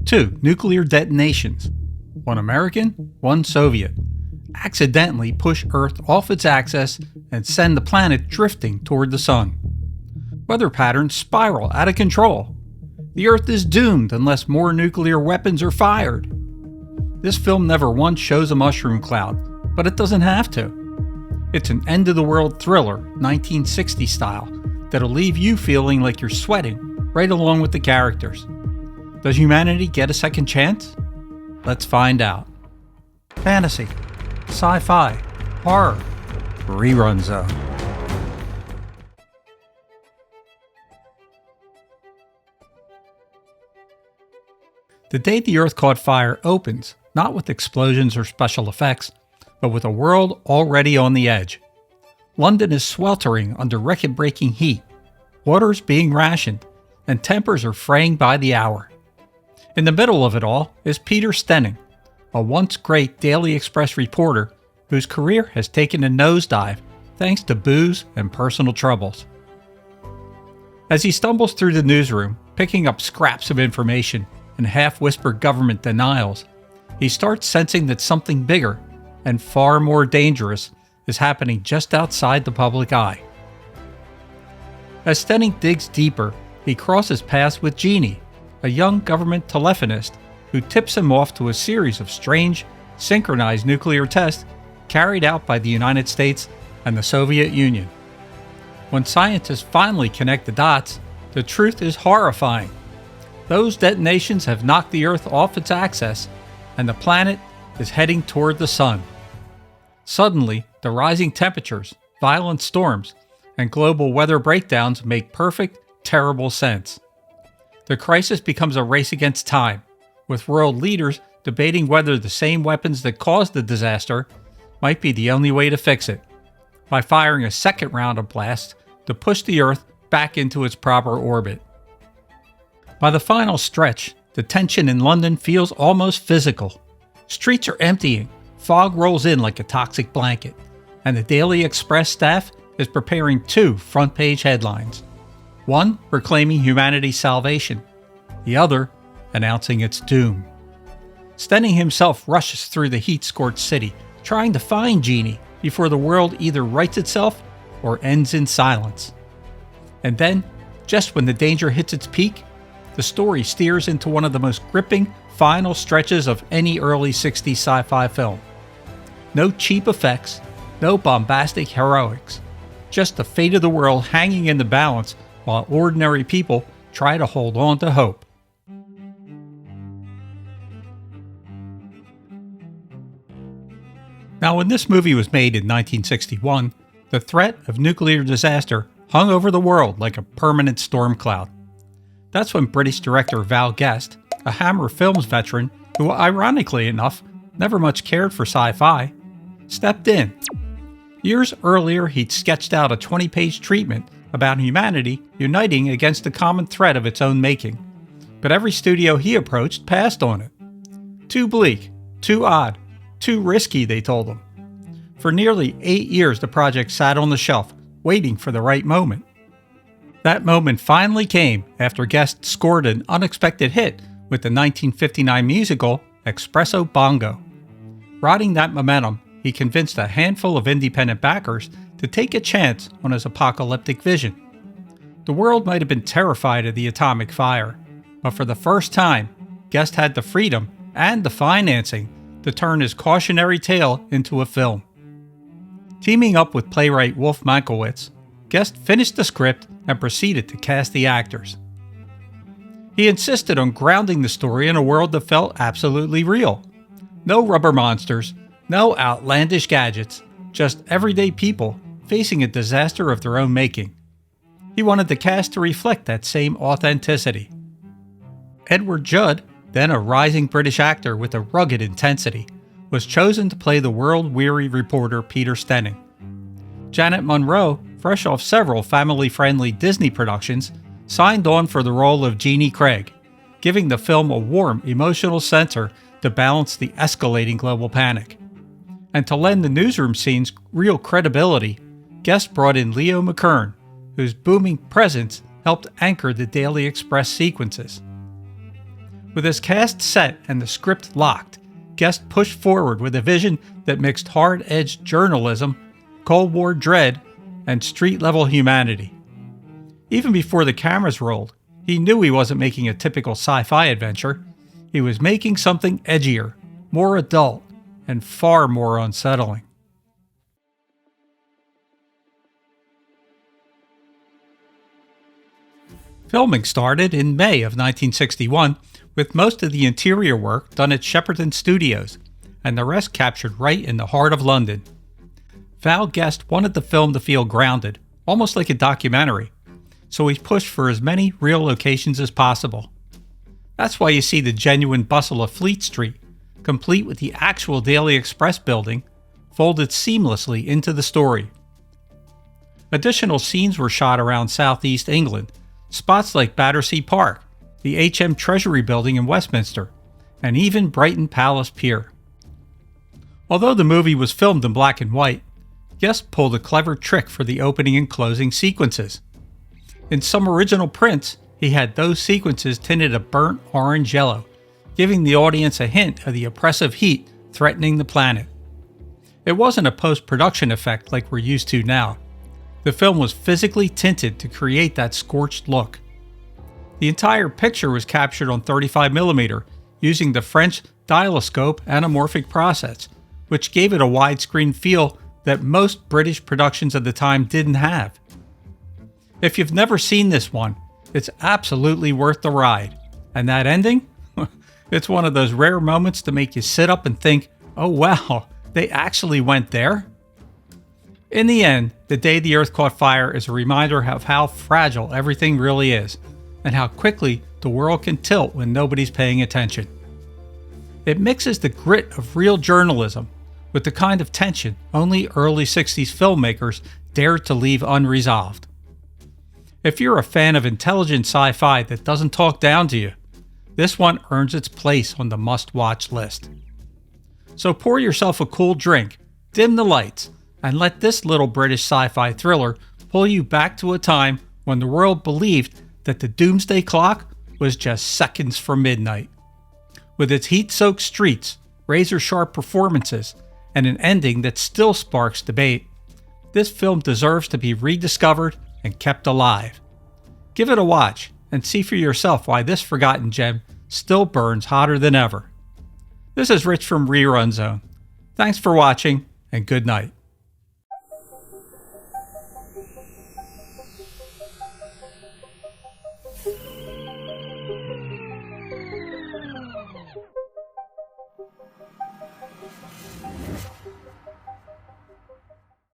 2 nuclear detonations, one American, one Soviet, accidentally push Earth off its axis and send the planet drifting toward the sun. Weather patterns spiral out of control. The Earth is doomed unless more nuclear weapons are fired. This film never once shows a mushroom cloud, but it doesn't have to. It's an end-of-the-world thriller, 1960 style, that'll leave you feeling like you're sweating right along with the characters. Does humanity get a second chance? Let's find out. Fantasy, sci-fi, horror, rerun zone. The Day the Earth Caught Fire opens not with explosions or special effects, but with a world already on the edge. London is sweltering under record-breaking heat, water's being rationed, and tempers are fraying by the hour. In the middle of it all is Peter Stenning, a once great Daily Express reporter whose career has taken a nosedive thanks to booze and personal troubles. As he stumbles through the newsroom, picking up scraps of information and half-whispered government denials, he starts sensing that something bigger and far more dangerous is happening just outside the public eye. As Stenning digs deeper, he crosses paths with Jeannie, a young government telephonist who tips him off to a series of strange, synchronized nuclear tests carried out by the United States and the Soviet Union. When scientists finally connect the dots, the truth is horrifying. Those detonations have knocked the Earth off its axis, and the planet is heading toward the sun. Suddenly, the rising temperatures, violent storms, and global weather breakdowns make perfect, terrible sense. The crisis becomes a race against time, with world leaders debating whether the same weapons that caused the disaster might be the only way to fix it, by firing a second round of blasts to push the Earth back into its proper orbit. By the final stretch, the tension in London feels almost physical. Streets are emptying, fog rolls in like a toxic blanket, and the Daily Express staff is preparing 2 front-page headlines. One proclaiming humanity's salvation, the other announcing its doom. Stenning himself rushes through the heat-scorched city, trying to find Jeannie before the world either rights itself or ends in silence. And then, just when the danger hits its peak, the story steers into one of the most gripping final stretches of any early 60s sci-fi film. No cheap effects, no bombastic heroics, just the fate of the world hanging in the balance while ordinary people try to hold on to hope. Now, when this movie was made in 1961, the threat of nuclear disaster hung over the world like a permanent storm cloud. That's when British director Val Guest, a Hammer Films veteran who ironically enough never much cared for sci-fi, stepped in. Years earlier, he'd sketched out a 20-page treatment about humanity uniting against the common threat of its own making. But every studio he approached passed on it. Too bleak, too odd, too risky, they told him. For nearly 8 years, the project sat on the shelf, waiting for the right moment. That moment finally came after Guest scored an unexpected hit with the 1959 musical Espresso Bongo. Riding that momentum, he convinced a handful of independent backers to take a chance on his apocalyptic vision. The world might have been terrified of the atomic fire, but for the first time, Guest had the freedom and the financing to turn his cautionary tale into a film. Teaming up with playwright Wolf Mankiewicz, Guest finished the script and proceeded to cast the actors. He insisted on grounding the story in a world that felt absolutely real. No rubber monsters, no outlandish gadgets, just everyday people facing a disaster of their own making. He wanted the cast to reflect that same authenticity. Edward Judd, then a rising British actor with a rugged intensity, was chosen to play the world-weary reporter Peter Stenning. Janet Munro, fresh off several family-friendly Disney productions, signed on for the role of Jeannie Craig, giving the film a warm, emotional center to balance the escalating global panic. And to lend the newsroom scenes real credibility, Guest brought in Leo McKern, whose booming presence helped anchor the Daily Express sequences. With his cast set and the script locked, Guest pushed forward with a vision that mixed hard-edged journalism, Cold War dread, and street-level humanity. Even before the cameras rolled, he knew he wasn't making a typical sci-fi adventure. He was making something edgier, more adult, and far more unsettling. Filming started in May of 1961, with most of the interior work done at Shepperton Studios, and the rest captured right in the heart of London. Val Guest wanted the film to feel grounded, almost like a documentary, so he pushed for as many real locations as possible. That's why you see the genuine bustle of Fleet Street, complete with the actual Daily Express building, folded seamlessly into the story. Additional scenes were shot around southeast England, spots like Battersea Park, the HM Treasury Building in Westminster, and even Brighton Palace Pier. Although the movie was filmed in black and white, Guest pulled a clever trick for the opening and closing sequences. In some original prints, he had those sequences tinted a burnt orange yellow, giving the audience a hint of the oppressive heat threatening the planet. It wasn't a post-production effect like we're used to now. The film was physically tinted to create that scorched look. The entire picture was captured on 35mm using the French dialoscope anamorphic process, which gave it a widescreen feel that most British productions of the time didn't have. If you've never seen this one, it's absolutely worth the ride. And that ending? It's one of those rare moments to make you sit up and think, oh wow, they actually went there? In the end, The Day the Earth Caught Fire is a reminder of how fragile everything really is, and how quickly the world can tilt when nobody's paying attention. It mixes the grit of real journalism with the kind of tension only early 60s filmmakers dared to leave unresolved. If you're a fan of intelligent sci-fi that doesn't talk down to you, this one earns its place on the must-watch list. So pour yourself a cool drink, dim the lights, and let this little British sci-fi thriller pull you back to a time when the world believed that the Doomsday Clock was just seconds from midnight. With its heat-soaked streets, razor-sharp performances, and an ending that still sparks debate, this film deserves to be rediscovered and kept alive. Give it a watch and see for yourself why this forgotten gem still burns hotter than ever. This is Rich from Rerun Zone. Thanks for watching, and good night.